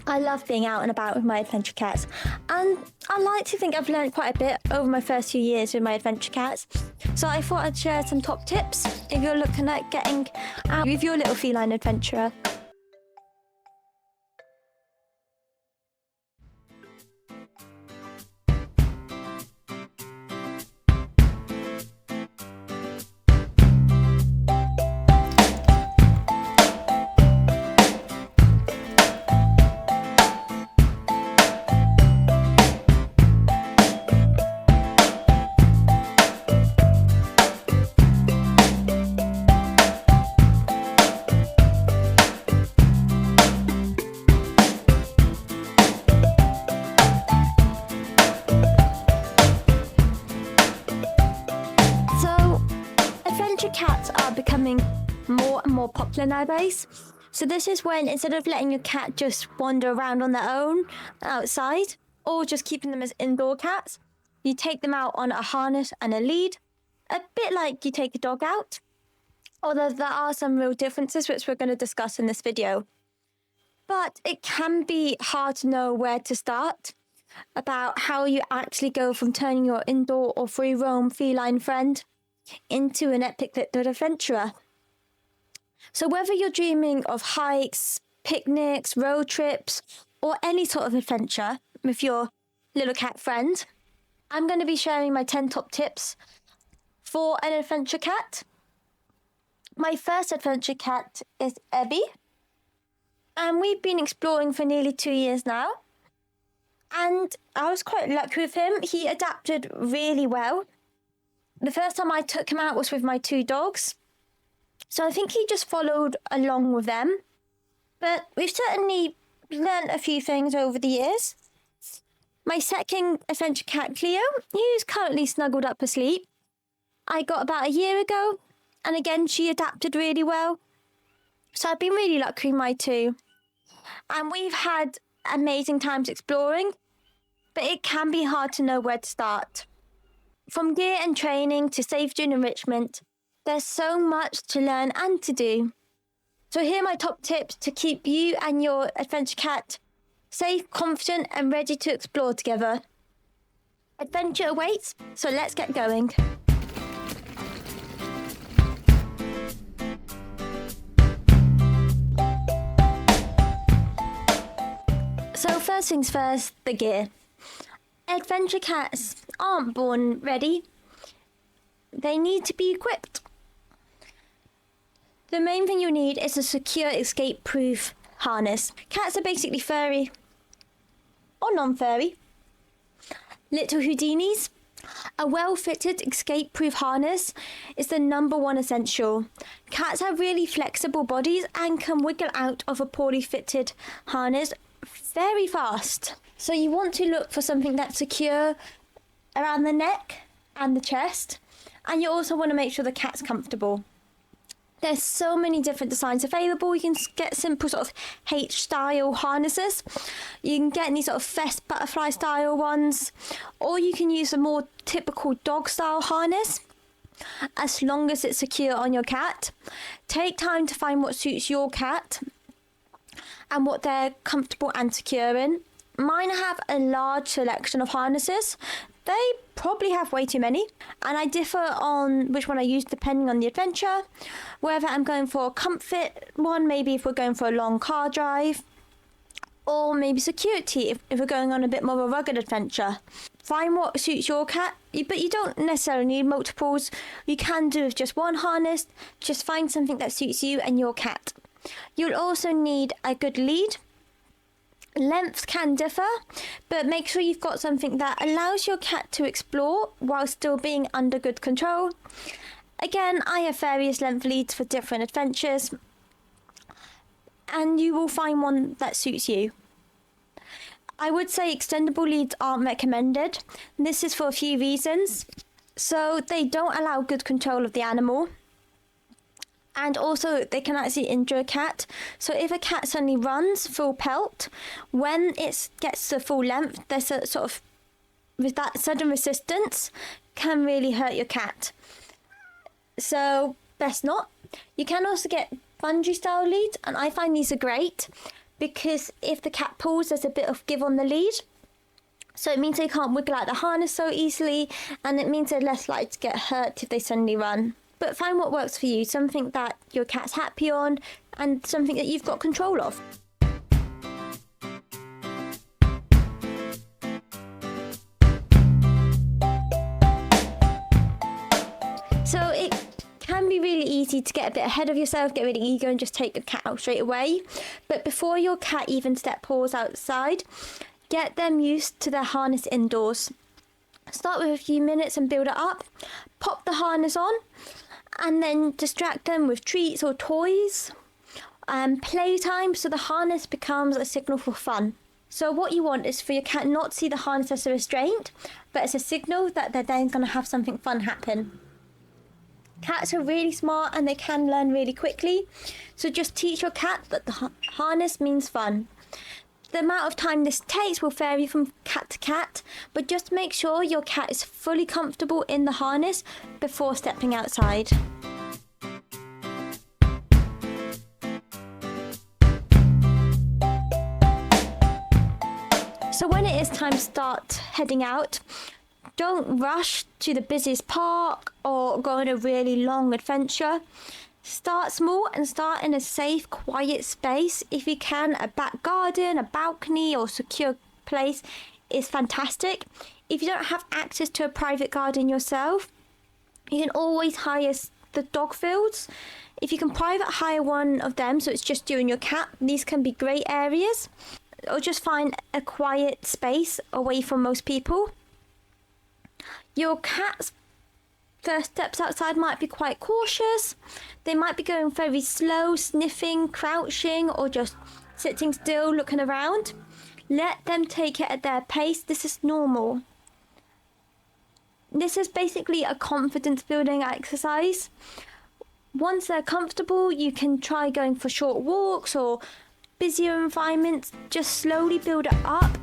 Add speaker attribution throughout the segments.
Speaker 1: I love being out and about with my adventure cats, and I like to think I've learned quite a bit over my first few years with my adventure cats. So I thought I'd share some top tips if you're looking at getting out with your little feline adventurer. Adventure cats are becoming more and more popular nowadays. So this is when, instead of letting your cat just wander around on their own outside, or just keeping them as indoor cats, you take them out on a harness and a lead, a bit like you take a dog out. Although there are some real differences which we're going to discuss in this video. But it can be hard to know where to start about how you actually go from turning your indoor or free roam feline friend into an epic little adventurer. So whether you're dreaming of hikes, picnics, road trips, or any sort of adventure with your little cat friend, I'm going to be sharing my 10 top tips for an adventure cat. My first adventure cat is Ebby, and we've been exploring for nearly 2 years now. And I was quite lucky with him. He adapted really well. The first time I took him out was with my 2 dogs. So I think he just followed along with them. But we've certainly learnt a few things over the years. My second adventure cat, Cleo, who's currently snuggled up asleep, I got about a year ago. And again, she adapted really well. So I've been really lucky with my 2. And we've had amazing times exploring. But it can be hard to know where to start. From gear and training to safety and enrichment, there's so much to learn and to do. So here are my top tips to keep you and your adventure cat safe, confident, and ready to explore together. Adventure awaits, so let's get going. So first things first, the gear. Adventure cats aren't born ready. They need to be equipped. The main thing you need is a secure, escape-proof harness. Cats are basically furry or non-furry. Little Houdinis. A well-fitted, escape-proof harness is the #1 essential. Cats have really flexible bodies and can wiggle out of a poorly fitted harness very fast. So you want to look for something that's secure around the neck and the chest. And you also want to make sure the cat's comfortable. There's so many different designs available. You can get simple sort of H-style harnesses. You can get these sort of vest butterfly style ones. Or you can use a more typical dog style harness, as long as it's secure on your cat. Take time to find what suits your cat and what they're comfortable and secure in. Mine have a large selection of harnesses. They probably have way too many, and I differ on which one I use depending on the adventure. Whether I'm going for a comfort one, maybe if we're going for a long car drive, or maybe security if we're going on a bit more of a rugged adventure. Find what suits your cat, but you don't necessarily need multiples. You can do with just one harness. Just find something that suits you and your cat. You'll also need a good lead. Lengths can differ, but make sure you've got something that allows your cat to explore while still being under good control. Again, I have various length leads for different adventures, and you will find one that suits you. I would say extendable leads aren't recommended. This is for a few reasons. So they don't allow good control of the animal. And also, they can actually injure a cat. So if a cat suddenly runs full pelt, when it gets to full length, there's a sort of, with that sudden resistance, can really hurt your cat. So best not. You can also get bungee style leads, and I find these are great. because if the cat pulls, there's a bit of give on the lead. So it means they can't wiggle out the harness so easily, and it means they're less likely to get hurt if they suddenly run. But find what works for you, something that your cat's happy on, and something that you've got control of. So it can be really easy to get a bit ahead of yourself, get really eager and just take your cat out straight away. But before your cat even step paws outside, get them used to their harness indoors. Start with a few minutes and build it up. Pop the harness on and then distract them with treats or toys. Playtime, so the harness becomes a signal for fun. So what you want is for your cat not to see the harness as a restraint, but as a signal that they're then going to have something fun happen. Cats are really smart and they can learn really quickly. So just teach your cat that the harness means fun. The amount of time this takes will vary from cat to cat, but just make sure your cat is fully comfortable in the harness before stepping outside. So when it is time to start heading out, don't rush to the busiest park or go on a really long adventure. Start small and start in a safe, quiet space. If you can, a back garden, a balcony or secure place is fantastic. If you don't have access to a private garden yourself, you can always hire the dog fields. If you can private hire one of them, so it's just you and your cat, these can be great areas. Or just find a quiet space away from most people. Your cat's first steps outside might be quite cautious. They might be going very slow, sniffing, crouching, or just sitting still, looking around. Let them take it at their pace. This is normal. This is basically a confidence building exercise. Once they're comfortable, you can try going for short walks or busier environments. Just slowly build it up.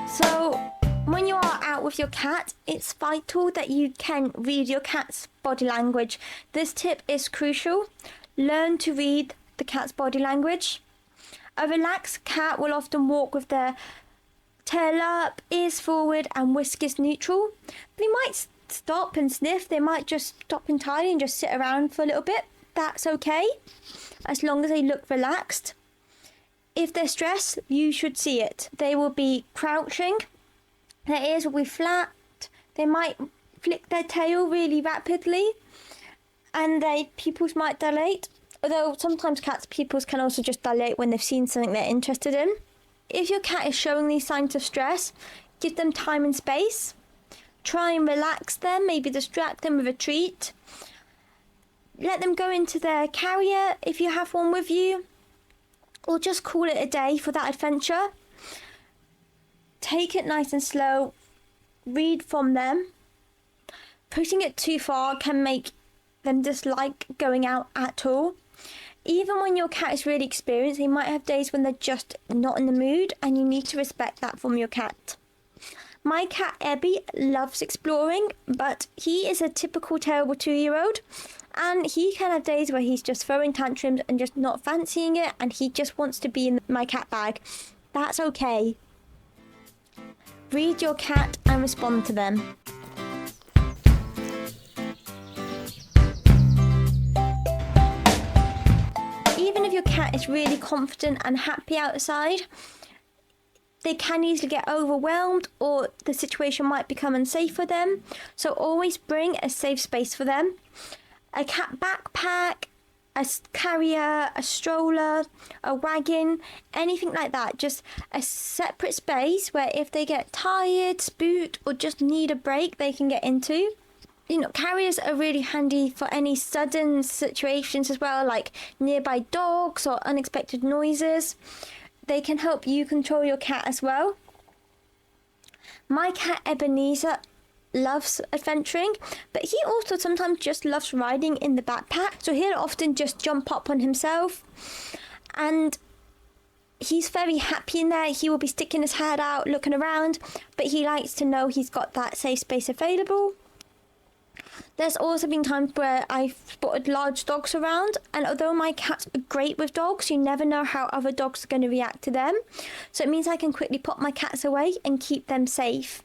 Speaker 1: So when you are out with your cat, it's vital that you can read your cat's body language. This tip is crucial. Learn to read the cat's body language. A relaxed cat will often walk with their tail up, ears forward and whiskers neutral. They might stop and sniff. They might just stop entirely and just sit around for a little bit. That's okay, as long as they look relaxed. If they're stressed, you should see it. They will be crouching, their ears will be flat, they might flick their tail really rapidly, and their pupils might dilate. Although sometimes cats' pupils can also just dilate when they've seen something they're interested in. If your cat is showing these signs of stress, give them time and space. Try and relax them, maybe distract them with a treat. Let them go into their carrier if you have one with you, or just call it a day for that adventure. Take it nice and slow. Read from them. Pushing it too far can make them dislike going out at all. Even when your cat is really experienced, they might have days when they're just not in the mood, and you need to respect that from your cat. My cat Ebby loves exploring, but he is a typical terrible 2-year-old, and he can have days where he's just throwing tantrums and just not fancying it, and he just wants to be in my cat bag. That's okay. Read your cat and respond to them. Even if your cat is really confident and happy outside, they can easily get overwhelmed or the situation might become unsafe for them. So always bring a safe space for them. A cat backpack, a carrier, a stroller, a wagon, anything like that. Just a separate space where if they get tired, spooked, or just need a break, they can get into. You know, carriers are really handy for any sudden situations as well, like nearby dogs or unexpected noises. They can help you control your cat as well. My cat Ebenezer loves adventuring, but he also sometimes just loves riding in the backpack. So he'll often just jump up on himself, and he's very happy in there. He will be sticking his head out, looking around, but he likes to know he's got that safe space available. There's also been times where I've spotted large dogs around, and although my cats are great with dogs, you never know how other dogs are going to react to them. So it means I can quickly put my cats away and keep them safe.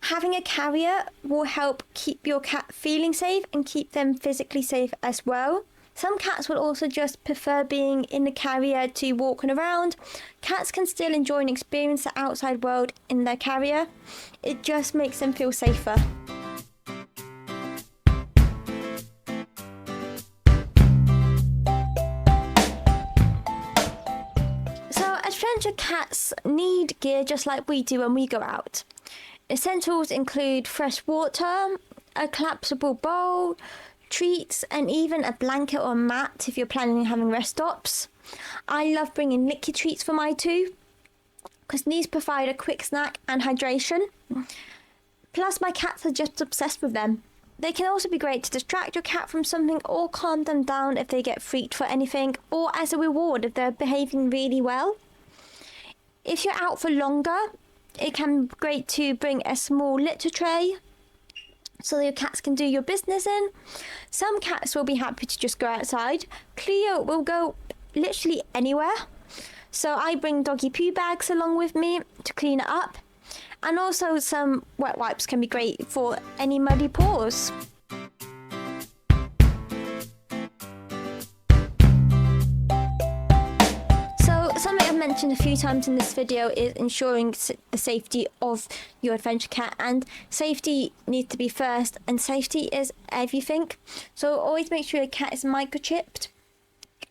Speaker 1: Having a carrier will help keep your cat feeling safe and keep them physically safe as well. Some cats will also just prefer being in the carrier to walking around. Cats can still enjoy and experience the outside world in their carrier. It just makes them feel safer. So adventure cats need gear just like we do when we go out. Essentials include fresh water, a collapsible bowl, treats, and even a blanket or mat if you're planning on having rest stops. I love bringing liquid treats for my two because these provide a quick snack and hydration. Plus my cats are just obsessed with them. They can also be great to distract your cat from something or calm them down if they get freaked for anything, or as a reward if they're behaving really well. If you're out for longer, it can be great to bring a small litter tray so your cats can do your business in. Some cats will be happy to just go outside. Cleo will go literally anywhere. So I bring doggy poo bags along with me to clean it up. And also some wet wipes can be great for any muddy paws. Something I've mentioned a few times in this video is ensuring the safety of your adventure cat, and safety needs to be first, and safety is everything. So always make sure your cat is microchipped.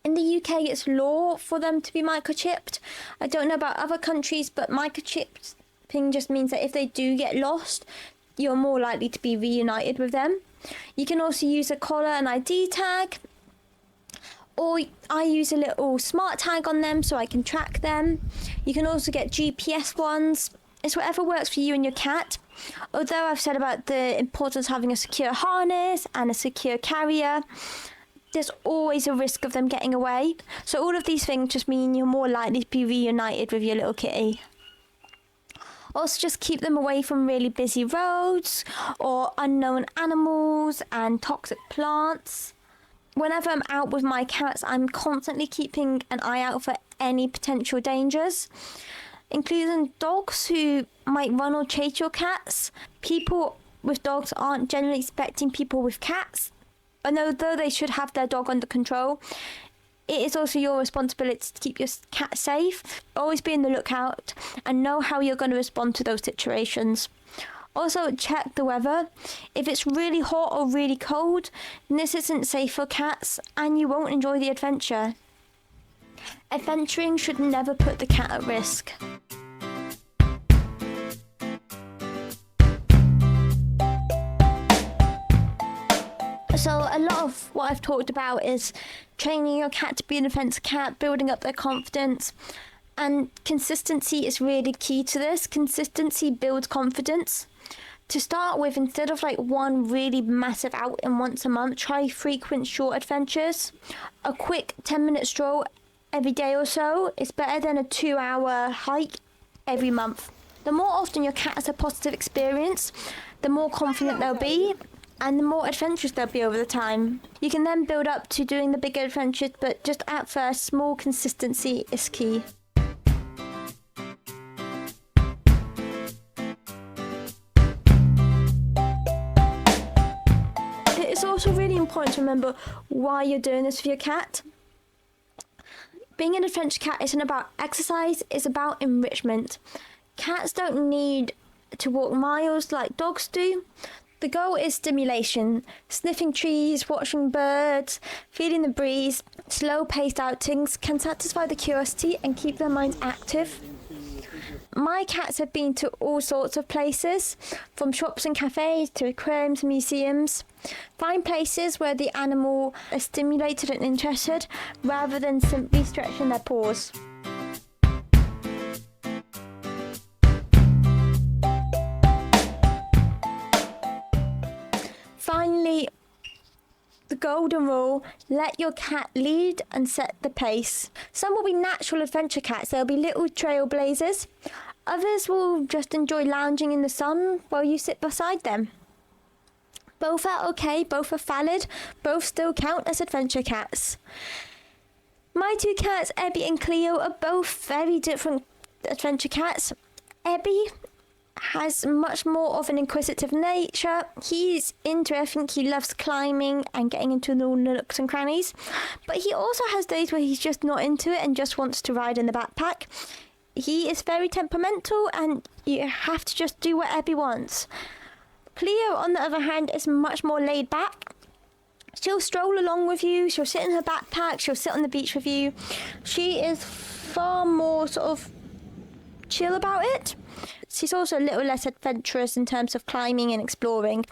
Speaker 1: In the UK, it's law for them to be microchipped. I don't know about other countries, but microchipping just means that if they do get lost, you're more likely to be reunited with them. You can also use a collar and ID tag, or I use a little smart tag on them so I can track them. You can also get GPS ones. It's whatever works for you and your cat. Although I've said about the importance of having a secure harness and a secure carrier, there's always a risk of them getting away. So all of these things just mean you're more likely to be reunited with your little kitty. Also, just keep them away from really busy roads or unknown animals and toxic plants. Whenever I'm out with my cats, I'm constantly keeping an eye out for any potential dangers, including dogs who might run or chase your cats. People with dogs aren't generally expecting people with cats, and although they should have their dog under control, it is also your responsibility to keep your cat safe. Always be on the lookout and know how you're going to respond to those situations. Also, check the weather. If it's really hot or really cold, then this isn't safe for cats and you won't enjoy the adventure. Adventuring should never put the cat at risk. So a lot of what I've talked about is training your cat to be an adventure cat, building up their confidence. And consistency is really key to this. Consistency builds confidence. To start with, instead of like one really massive outing once a month, try frequent short adventures. A quick 10-minute stroll every day or so is better than a 2-hour hike every month. The more often your cat has a positive experience, the more confident they'll be and the more adventurous they'll be over the time. You can then build up to doing the bigger adventures, but just at first, small consistency is key. It's also really important to remember why you're doing this for your cat. Being an adventure cat isn't about exercise, it's about enrichment. Cats don't need to walk miles like dogs do. The goal is stimulation, sniffing trees, watching birds, feeling the breeze. Slow-paced outings can satisfy the curiosity and keep their minds active. My cats have been to all sorts of places, from shops and cafes to aquariums and museums. Find places where the animal is stimulated and interested, rather than simply stretching their paws. Finally, the golden rule: let your cat lead and set the pace. Some will be natural adventure cats, they'll be little trailblazers. Others will just enjoy lounging in the sun while you sit beside them. Both are okay, both are valid, both still count as adventure cats. My two cats, Ebby and Cleo, are both very different adventure cats. Ebby has much more of an inquisitive nature. He's into everything. He loves climbing and getting into all the nooks and crannies. But he also has days where he's just not into it and just wants to ride in the backpack. He is very temperamental and you have to just do what Ebby wants. Cleo, on the other hand, is much more laid back. She'll stroll along with you. She'll sit in her backpack. She'll sit on the beach with you. She is far more sort of chill about it. She's also a little less adventurous in terms of climbing and exploring.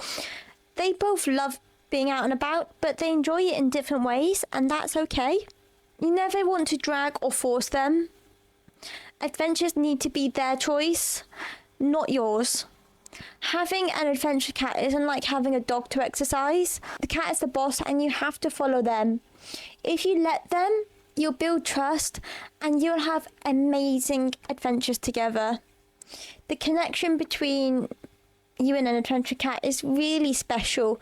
Speaker 1: They both love being out and about, but they enjoy it in different ways, and that's okay. You never want to drag or force them. Adventures need to be their choice, not yours. Having an adventure cat isn't like having a dog to exercise. The cat is the boss and you have to follow them. If you let them, you'll build trust and you'll have amazing adventures together. The connection between you and an adventure cat is really special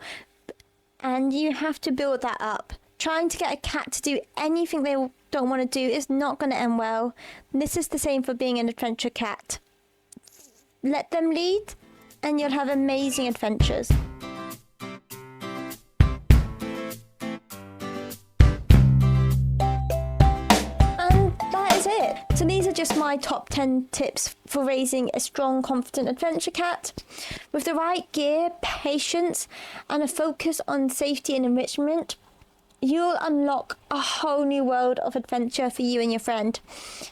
Speaker 1: and you have to build that up. Trying to get a cat to do anything they don't want to do is not going to end well. This is the same for being an adventure cat. Let them lead and you'll have amazing adventures. So these are just my top 10 tips for raising a strong, confident adventure cat. With the right gear, patience, and a focus on safety and enrichment, you'll unlock a whole new world of adventure for you and your friend.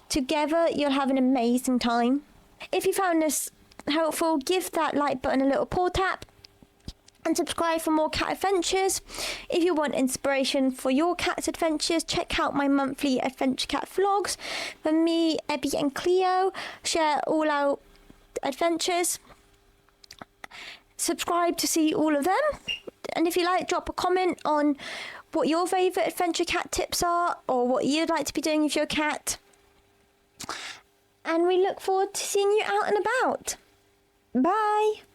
Speaker 1: Together, you'll have an amazing time. If you found this helpful, give that like button a little paw tap. And subscribe for more cat adventures. If you want inspiration for your cat's adventures, check out my monthly adventure cat vlogs. For me, Ebby and Cleo share all our adventures. Subscribe to see all of them. And if you like, drop a comment on what your favourite adventure cat tips are or what you'd like to be doing with your cat. And we look forward to seeing you out and about. Bye.